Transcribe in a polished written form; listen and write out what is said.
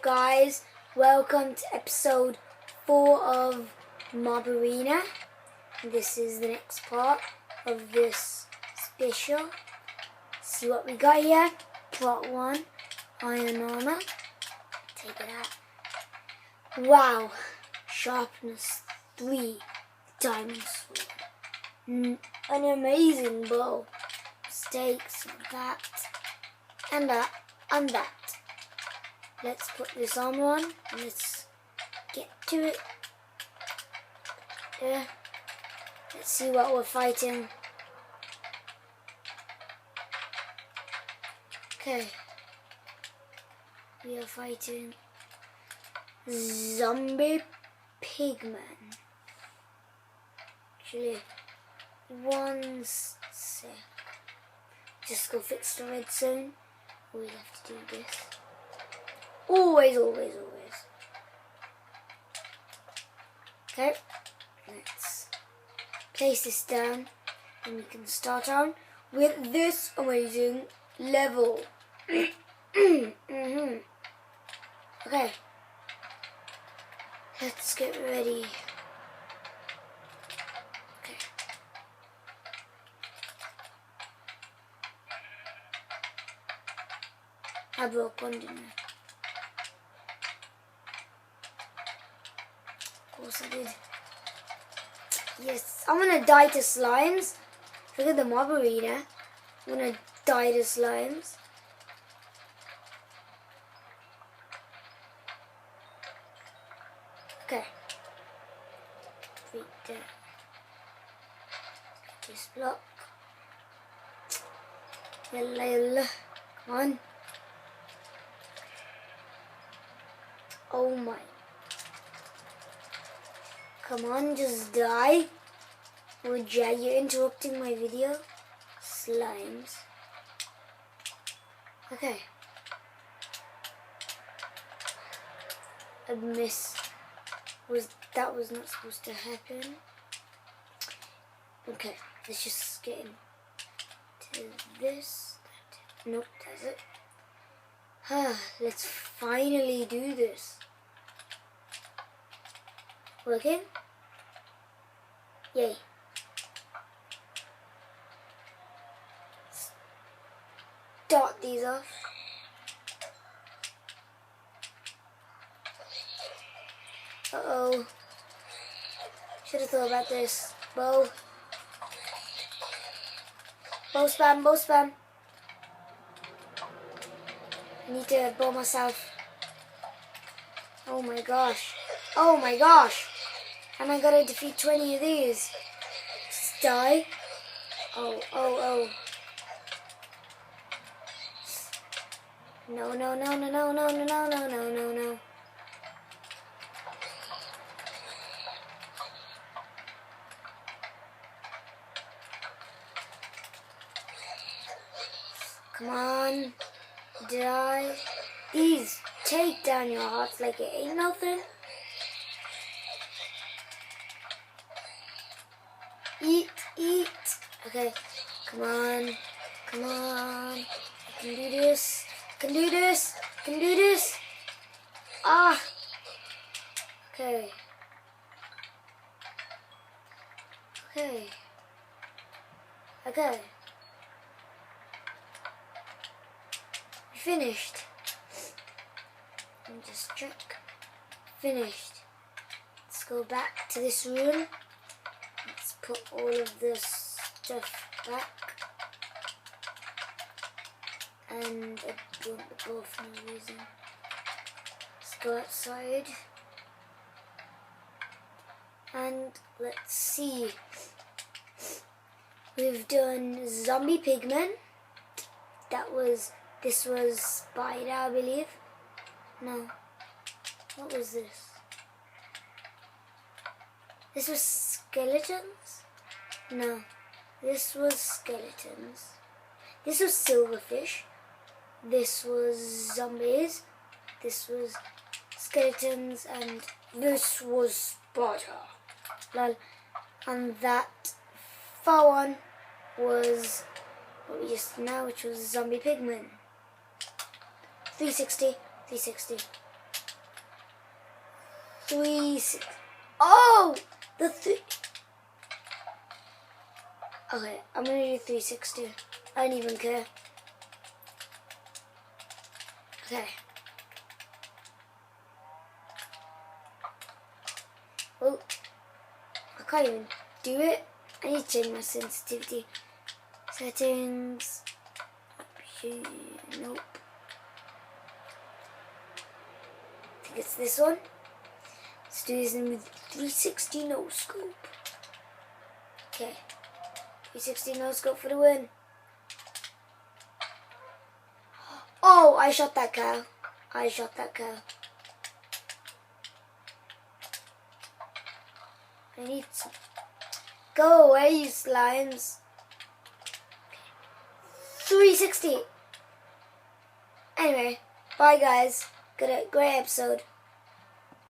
up, guys? Welcome to episode 4 of Mob Arena. This is the next part of this special. See what we got here. Plot 1, iron armor. Take it out. Wow. Sharpness 3, diamond sword. An amazing bow. Stakes, that, and that, and that. Let's put this armor on and let's get to it. There. Let's see what we're fighting. Okay. We are fighting zombie pigmen. Actually, one sec. Just go fix the redstone. We have to do this. Always. Okay, let's place this down and we can start on with this amazing level. Okay, let's get ready. Okay. I broke one, didn't I? Of course I did. Yes, I'm gonna die to slimes. Look at the mob arena. I'm gonna die to slimes. Okay. Right there. This block. Yalla. Come on. Oh my. Come on, just die. Would you? You're interrupting my video. Slimes. Okay. A miss. That was not supposed to happen. Okay, let's just get into this. Nope, that's it. Let's finally do this. Working? Yay. Start these off. Uh-oh. Should have thought about this. Bow. Bow spam. I need to bow myself. Oh my gosh. And I gotta defeat 20 of these. Just die. Oh. No. Come on. Die. These take down your hearts like it ain't nothing. Eat. Okay, come on. I can do this. Ah. Okay. We finished. Let me just check. Finished. Let's go back to this room. Let's put all of this stuff back. And I don't want the ball for no reason. Let's go outside. And let's see. We've done zombie pigmen. This was spider, I believe. No. What was this? This was skeletons? No. This was skeletons. This was silverfish. This was zombies. This was skeletons. And this was spider. Lol. And that far one was what we just now, which was zombie pigmen. 360. Oh! Okay, I'm gonna do 360. I don't even care. Okay. Oh, I can't even do it. I need to change my sensitivity. Settings. Nope. I think it's this one. Let's do this with 360 no scope. Okay. 360 no scope for the win. Oh, I shot that cow. I shot that cow. I need some. Go away, you slimes. 360. Anyway, bye guys. Great episode.